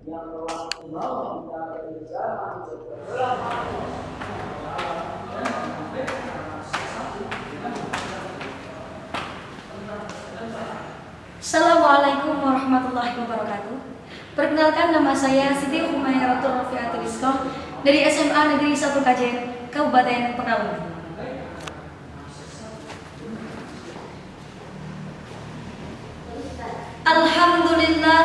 yang telah membawa kita dari zaman bergelap Assalamualaikum warahmatullahi wabarakatuh. Perkenalkan, nama saya Siti Humayratul Rafiatul Rizqah dari SMA Negeri 1 Kajen, Kabupaten Pekalongan. Alhamdulillah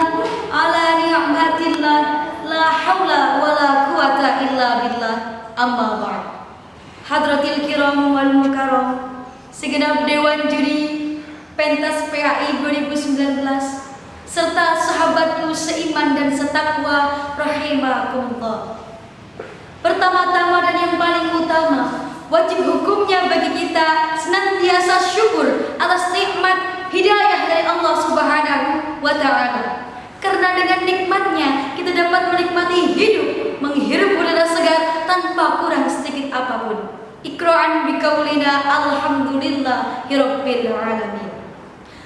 ala ni'matillah, la haula wala quwata illa billah, amma ba'd. Hadratil kiram wal mukarram, segenap dewan juri pentas PAI 2019 serta sahabatku seiman dan setakwa rahimakumullah. Pertama-tama dan yang paling utama, wajib hukumnya bagi kita senantiasa syukur atas nikmat hidayah dari Allah Subhanahu wa ta'ala. Karena dengan nikmatnya kita dapat menikmati hidup, menghirup udara segar tanpa kurang sedikit apapun. Iqra'an biqaulina alhamdulillahi rabbil alamin.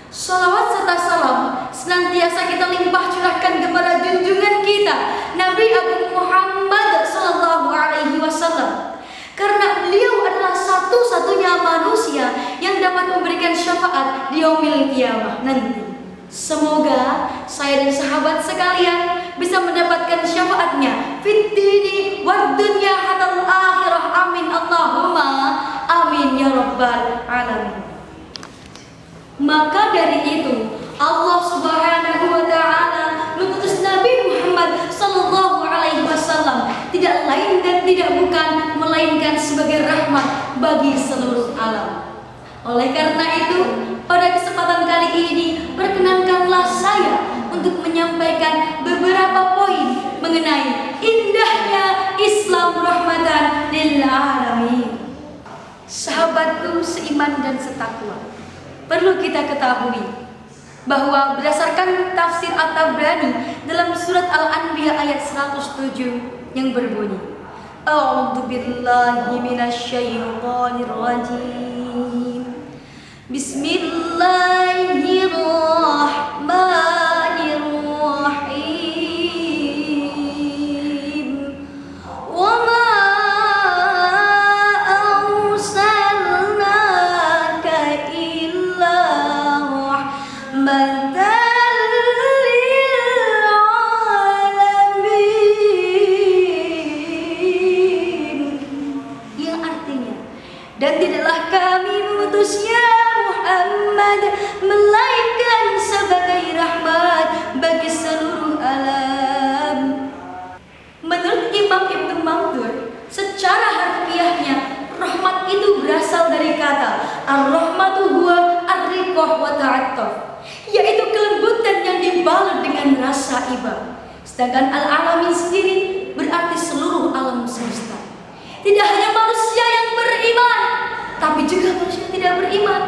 Salawat serta salam senantiasa kita limpah curahkan kepada junjungan kita Nabi Agung Muhammad sallallahu alaihi wasallam, karena beliau adalah satu-satunya manusia yang dapat memberikan syafaat di yaumil qiyamah nanti. Semoga saya dan sahabat sekalian bisa mendapatkan syafaatnya fid dini wad dunya hatal akhirah. Amin Allahumma amin ya rabbal alamin. Maka dari itu Allah Subhanahu wa ta'ala mengutus Nabi Muhammad sallallahu alaihi wasallam tidak lain dan tidak bukan melainkan sebagai rahmat bagi seluruh alam. Oleh karena itu, pada kesempatan kali ini perkenankanlah saya untuk menyampaikan beberapa poin mengenai indahnya Islam rahmatan lil alamin. Sahabatku seiman dan setakwa, perlu kita ketahui bahwa berdasarkan tafsir At-Tabrani dalam surat Al-Anbiya ayat 107 yang berbunyi, A'udzu billahi minasyaitonir rajim. Bismillahirrahmanirrahim. Wa ma dan tidaklah kami mengutusnya Muhammad melainkan sebagai rahmat bagi seluruh alam. Menurut Imam Ibnu Mandur, secara harfiahnya rahmat itu berasal dari kata ar-rahmatu huwa ar-riqah wa ta'attuf, yaitu kelembutan yang dibalut dengan rasa iba. Sedangkan al-alamin sendiri berarti seluruh alam semesta. Tidak hanya manusia yang beriman, tapi juga manusia yang tidak beriman.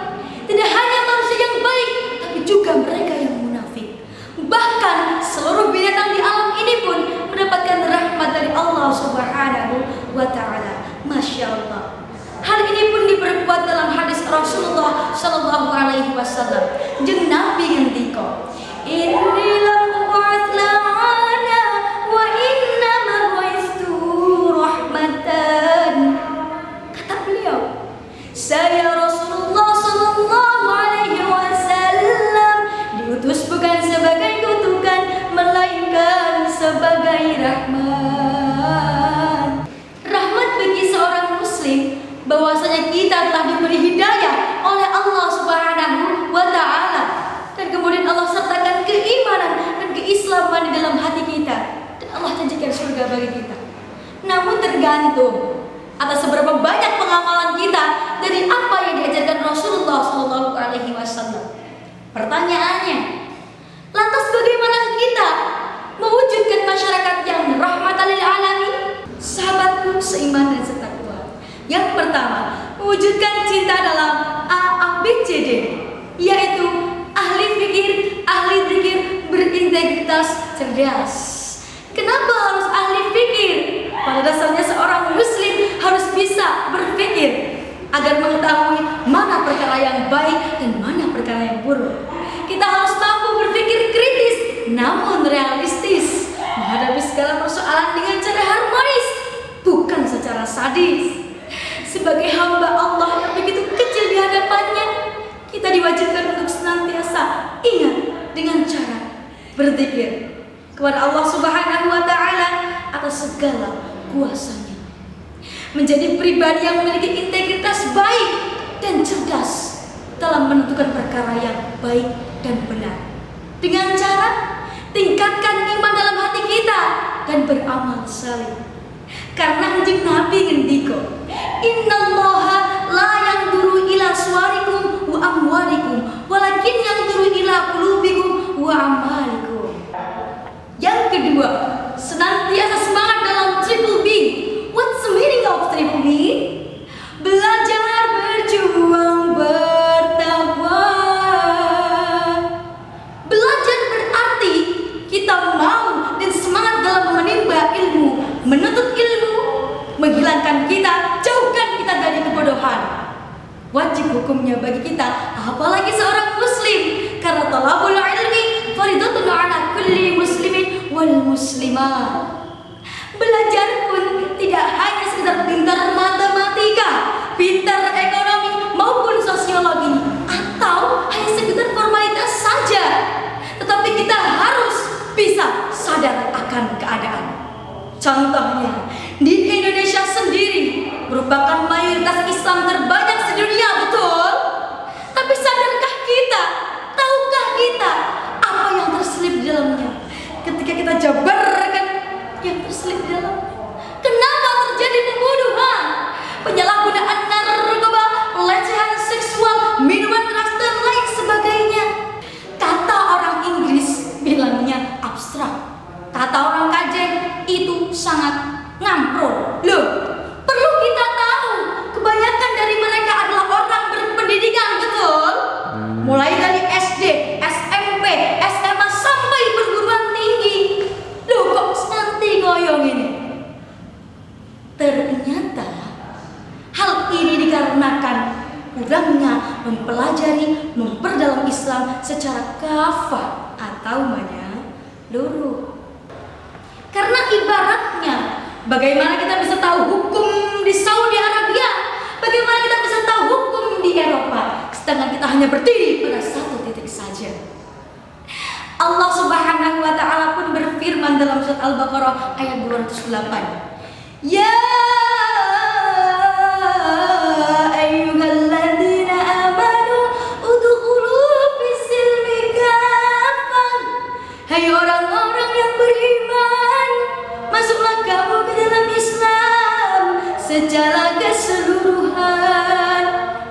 Tidak hanya manusia yang baik, tapi juga mereka yang munafik. Bahkan seluruh binatang di alam ini pun mendapatkan rahmat dari Allah Subhanahu wa ta'ala. Masya Allah. Hal ini pun diperkuat dalam hadis Rasulullah sallallahu alaihi wasallam. Jeung Nabi ngendika, "Inni lam ub'ats la'ana wa inna ma bu'istu rahmatan." Kata beliau, saya Rasulullah sallallahu alaihi wasallam diutus bukan sebagai kutukan melainkan sebagai rahmat. Rahmat bagi seorang muslim bahwasanya kita telah diberi hidayah oleh Allah Subhanahu wa ta'ala, dan kemudian Allah sertakan keimanan dan keislaman di dalam hati kita, dan Allah janjikan surga bagi kita. Namun tergantung atas seberapa banyak pengamalan kita dari apa yang diajarkan Rasulullah sallallahu alaihi wasallam. Pertanyaannya, lantas bagaimana kita mewujudkan masyarakat yang rahmatan lil alamin? Sahabatku seiman dan setakwa, yang pertama, mewujudkan cinta dalam AABCD, yaitu ahli fikir, ahli zikir, berintegritas, cerdas. Kenapa harus ahli fikir? Pada dasarnya seorang muslim harus bisa berpikir agar mengetahui mana perkara yang baik dan mana perkara yang buruk. Kita harus mampu berpikir kritis, namun namun realistis, menghadapi segala persoalan dengan cara harmonis, bukan secara sadis. Sebagai hamba Allah yang begitu kecil di hadapannya, kita diwajibkan untuk senantiasa ingat dengan cara berzikir kepada Allah Subhanahu wa Ta'ala atas segala kuasanya. Menjadi pribadi yang memiliki integritas baik dan cerdas dalam menentukan perkara yang baik dan benar. Dengan cara tingkatkan iman dalam hati kita dan beramal saleh. Karena anjing Nabi ngendiko, innallaha la yanzuru ila suwarikum wa amwalikum walakin yanzuru ila qulubikum wa amalikum. Yang kedua, senantiasa semangat dalam triple B. What's the meaning of triple B? Belajar, berjuang, bertakwa. Belajar berarti kita mau dan semangat dalam menimba ilmu, menuntut ilmu, menghilangkan kita, jauhkan kita dari kebodohan. Wajib hukumnya bagi kita, apalagi seorang muslim, karena talabul ilmi faridatun ala kulli muslimin wal muslimah. Belajar pun tidak hanya sekedar pintar matematika, pintar ekonomi maupun sosiologi, atau hanya sekedar formalitas saja, tetapi kita harus bisa sadar akan keadaan. Contohnya, di Indonesia sendiri merupakan mayoritas Islam terbanyak sedunia, betul? Tapi sadarkah kita? Tahukah kita apa yang terselip di dalamnya? Ketika kita jabarkan yang terselip di dalamnya, kenapa terjadi pembunuhan, penyalahgunaan narkoba, pelecehan seksual, minuman keras dan lain sebagainya? Kata orang Inggris bilangnya abstrak. Kata orang Kajen itu sangat ngampro. Loh, perlu kita tahu, kebanyakan dari mereka adalah orang berpendidikan, betul? Mulai dari SD, SMP, SMA sampai perguruan tinggi. Loh, kok santai goyong ini? Ternyata hal ini dikarenakan kurangnya mempelajari, memperdalam Islam secara kafah atau menyeluruh. Karena ibaratnya, bagaimana kita bisa tahu hukum di Saudi Arabia, bagaimana kita bisa tahu hukum di Eropa, sedangkan kita hanya berdiri pada satu titik saja. Allah Subhanahu wa Ta'ala pun berfirman dalam surat Al-Baqarah ayat 208, Ya ayyuhalladzina amanu udkhulu fis-silmi kafah. Hai orang-orang yang beriman, masuklah kamu ke dalam Islam secara keseluruhan.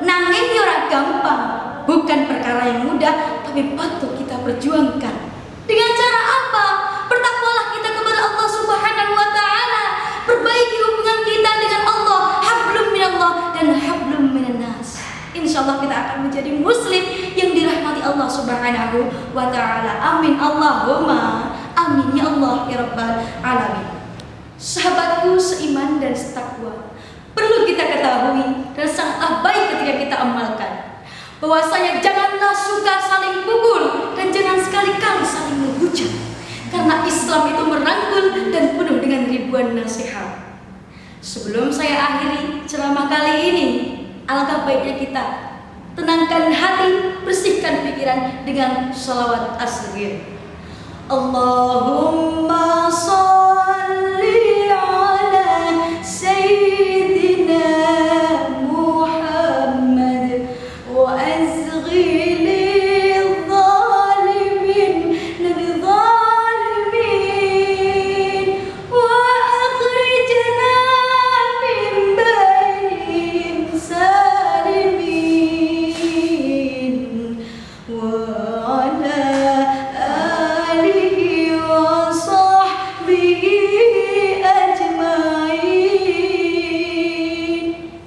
Nanging ora gampang, bukan perkara yang mudah, tapi patut kita perjuangkan. Dengan cara apa? Bertakwalah kita kepada Allah Subhanahu wa Ta'ala, perbaiki hubungan kita dengan Allah, hablum minallah dan hablum minannas. Insyaallah kita akan menjadi muslim yang dirahmati Allah Subhanahu wa Ta'ala. Amin Allahumma amin ya Allah ya Rabbal alamin. Sahabatku seiman dan setakwa, perlu kita ketahui dan sangatlah baik ketika kita amalkan, bahwasanya janganlah suka saling pukul dan jangan sekali-kali saling menghujat, karena Islam itu merangkul dan penuh dengan ribuan nasihat. Sebelum saya akhiri ceramah kali ini, alangkah baiknya kita tenangkan hati, bersihkan pikiran dengan sholawat asghir. Allahumma sholli ala sayyidina Muhammad wa azghil zalimin nabi zalimin wa akhrijna min bainihim salimin wa ala alihi wa sahbihi ajmain.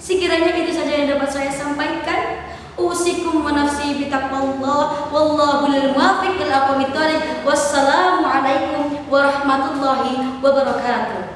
Sekiranya itu saja yang dapat saya sampaikan. Usikum wa nafsi bitaqwallah wallahu lil muwaffiq ila aqwamit thoriq. Wassalamu alaikum warahmatullahi wabarakatuh.